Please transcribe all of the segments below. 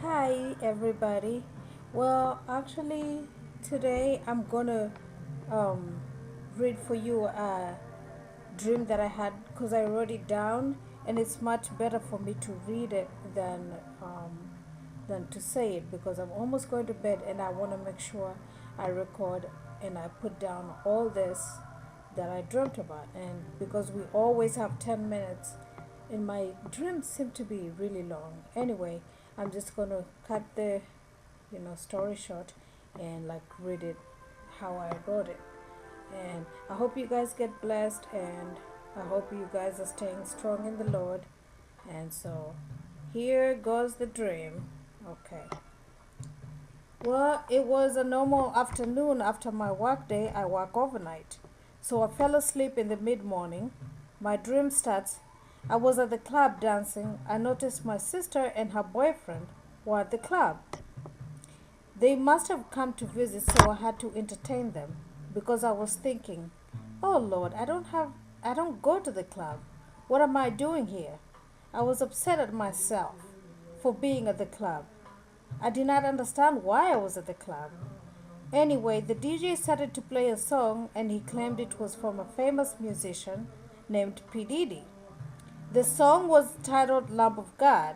Hi, everybody. Well, actually, today I'm gonna um, read for you a dream that I had because I wrote it down, and it's much better for me to read it than to say it because I'm almost going to bed and I want to make sure I record and I put down all this that I dreamt about. And because we always have 10 minutes, and my dreams seem to be really long. Anyway, I'm just going to cut the story short and like read it how I wrote it. And I hope you guys get blessed, and I hope you guys are staying strong in the Lord. And so here goes the dream. Okay. Well, it was a normal afternoon after my work day. I work overnight. So I fell asleep in the mid morning. My dream starts. I was at the club dancing. I noticed my sister and her boyfriend were at the club. They must have come to visit, so I had to entertain them because I was thinking, "Oh Lord, I don't go to the club. What am I doing here?" I was upset at myself for being at the club. I did not understand why I was at the club. Anyway, the DJ started to play a song and he claimed it was from a famous musician named P. Diddy. The song was titled Lamb of God.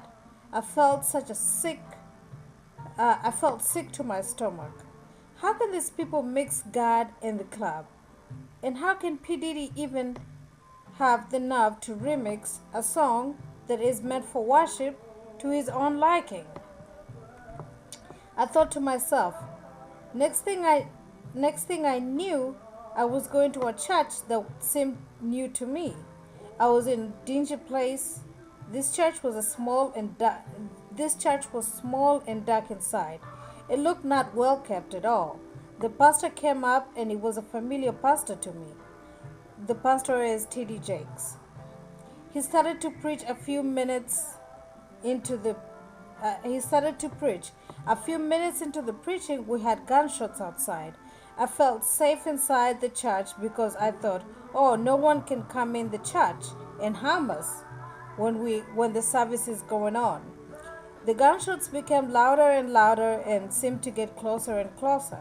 I felt such a sick I felt sick to my stomach. How can these people mix God and the club? And how can P. Diddy even have the nerve to remix a song that is meant for worship to his own liking? I thought to myself, next thing I next thing I knew, I was going to a church that seemed new to me. I was in a dingy place. This church was a small and dark. This church was small and dark inside. It looked not well kept at all. The pastor came up, and he was a familiar pastor to me. The pastor is T.D. Jakes. He started to preach a few minutes into the he started to preach. A few minutes into the preaching, we had gunshots outside. I felt safe inside the church because I thought, oh, no one can come in the church and harm us when the service is going on. The gunshots became louder and louder and seemed to get closer and closer.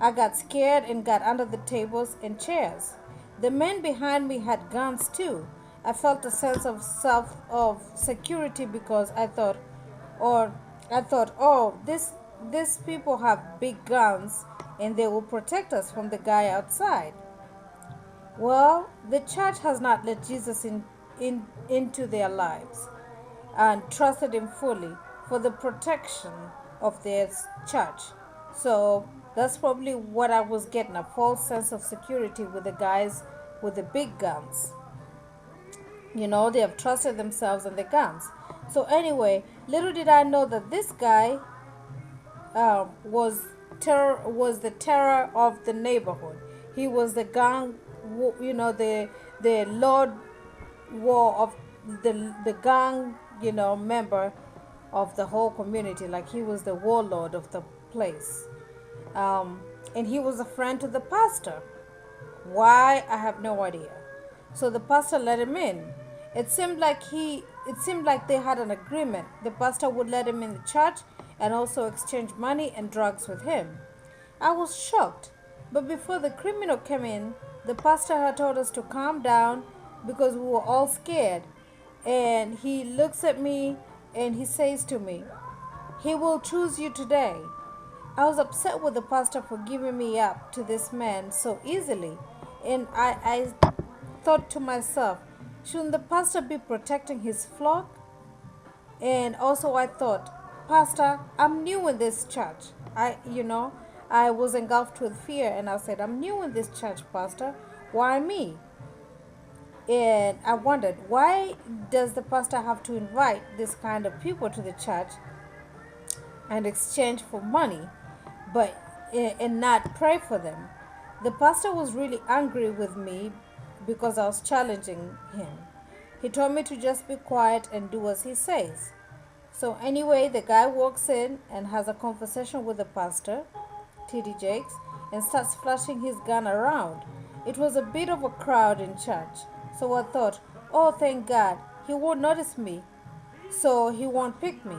I got scared and got under the tables and chairs. The men behind me had guns too. I felt a sense of security because or I thought, oh, these people have big guns and they will protect us from the guy outside. Well, the church has not let Jesus into their lives and trusted him fully for the protection of their church. So that's probably what I was getting, a false sense of security with the guys with the big guns. They have trusted themselves and the guns. So anyway, little did I know that this guy was the terror of the neighborhood. He was the gang, the Lord war of the gang, member of the whole community. Like he was the warlord of the place, and he was a friend to the pastor. Why, I have no idea. So the pastor let him in. It seemed like they had an agreement. The pastor would let him in the church and also exchange money and drugs with him. I was shocked. But before the criminal came in, the pastor had told us to calm down because we were all scared. And he looks at me and he says to me, "He will choose you today." I was upset with the pastor for giving me up to this man so easily. And I thought to myself, shouldn't the pastor be protecting his flock? And also I thought, Pastor, I'm new in this church. I was engulfed with fear and I said, I'm new in this church, Pastor. Why me? And I wondered, why does the pastor have to invite this kind of people to the church and exchange for money, but and not pray for them? The pastor was really angry with me because I was challenging him. He told me to just be quiet and do as he says. So anyway, the guy walks in and has a conversation with the pastor, T.D. Jakes, and starts flashing his gun around. It was a bit of a crowd in church, so I thought, oh, thank God, he won't notice me, so he won't pick me.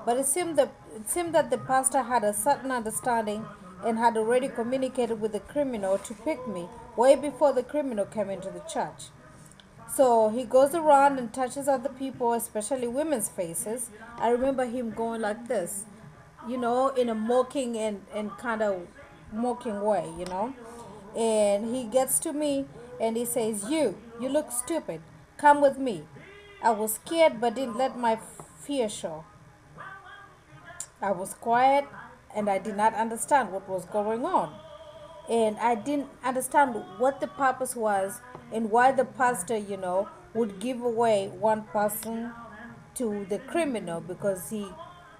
But it seemed that the pastor had a certain understanding and had already communicated with the criminal to pick me way before the criminal came into the church. So he goes around and touches other people, especially women's faces. I remember him going like this, in a mocking and kind of mocking way, And he gets to me and he says, you look stupid. Come with me. I was scared but didn't let my fear show. I was quiet and I did not understand what was going on. And I didn't understand what the purpose was and why the pastor, would give away one person to the criminal because he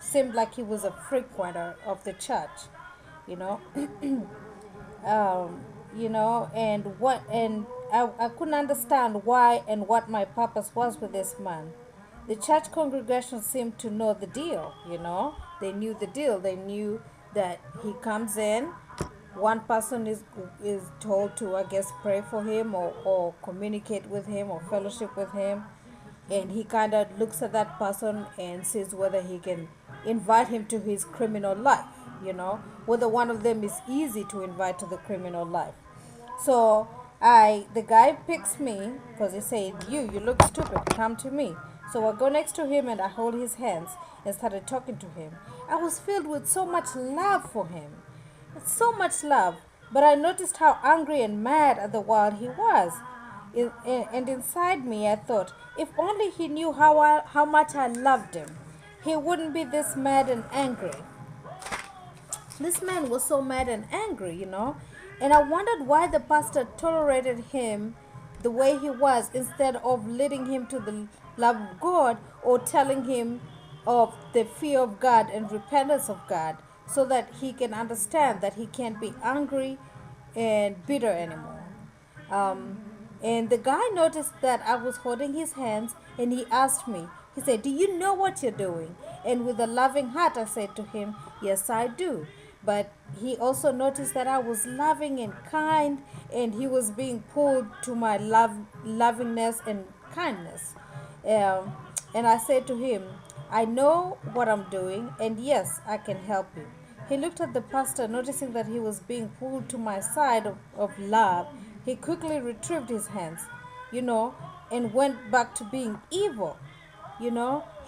seemed like he was a frequenter of the church, you know. And I couldn't understand why and what my purpose was with this man. The church congregation seemed to know the deal. They knew the deal. They knew that he comes in, one person is told to, I guess, pray for him or communicate with him or fellowship with him, and he kind of looks at that person and sees whether he can invite him to his criminal life, whether one of them is easy to invite to the criminal life. So the guy picks me because he said, you look stupid, come to me. So I go next to him and I hold his hands and started talking to him. I was filled with so much love for him, so much love. But I noticed how angry and mad at the world he was. And inside me, I thought, if only he knew how much I loved him, he wouldn't be this mad and angry. This man was so mad and angry. And I wondered why the pastor tolerated him the way he was instead of leading him to the love of God or telling him of the fear of God and repentance of God so that he can understand that he can't be angry and bitter anymore. Um, and the guy noticed that I was holding his hands and he asked me, he said, do you know what you're doing? And with a loving heart, I said to him, yes, I do. But he also noticed that I was loving and kind, and he was being pulled to my lovingness and kindness. Um, and I said to him, I know what I'm doing, and yes, I can help you. He looked at the pastor, noticing that he was being pulled to my side of love. He quickly retrieved his hands, you know, and went back to being evil. He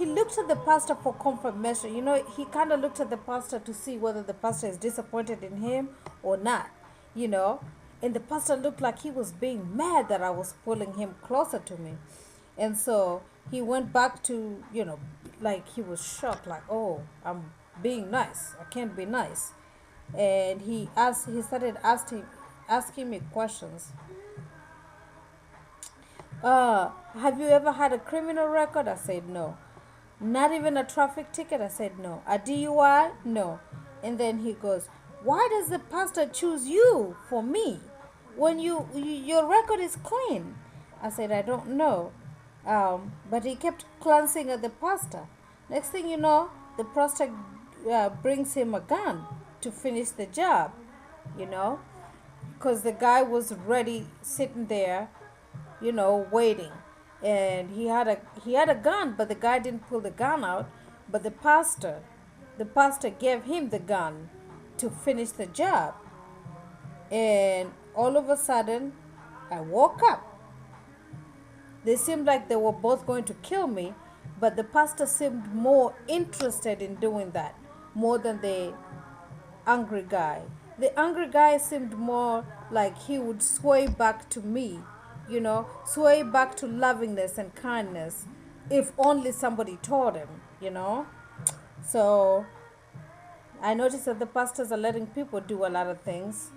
looked at the pastor for confirmation. He kind of looked at the pastor to see whether the pastor is disappointed in him or not. you know and the pastor looked like he was being mad that I was pulling him closer to me. And so he went back to, like he was shocked, like, oh, I'm being nice, I can't be nice. And he started asking me questions. Have you ever had a criminal record? I said no. Not even a traffic ticket? I said no. A DUI? No. And then he goes, why does the pastor choose you for me when your record is clean? I said, I don't know. But he kept glancing at the pastor. Next thing you know, the pastor brings him a gun to finish the job, you know, because the guy was ready, sitting there, waiting. And he had a gun, but the guy didn't pull the gun out. But the pastor gave him the gun to finish the job. And all of a sudden, I woke up. They seemed like they were both going to kill me, but the pastor seemed more interested in doing that more than the angry guy. The angry guy seemed more like he would sway back to me, sway back to lovingness and kindness if only somebody told him. So I noticed that the pastors are letting people do a lot of things.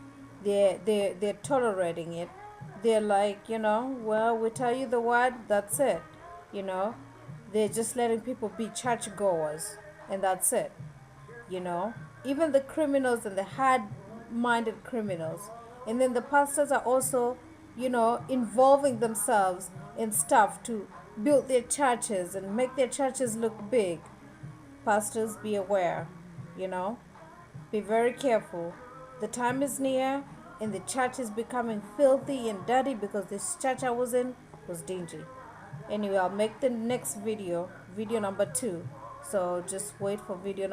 They're tolerating it. They're like, well, we tell you the word, that's it. You know, they're just letting people be churchgoers, and that's it. Even the criminals and the hard-minded criminals. And then the pastors are also, involving themselves in stuff to build their churches and make their churches look big. Pastors, be aware, you know. Be very careful. The time is near, and the church is becoming filthy and dirty because this church I was in was dingy. Anyway, I'll make the next video number 2, So just wait for video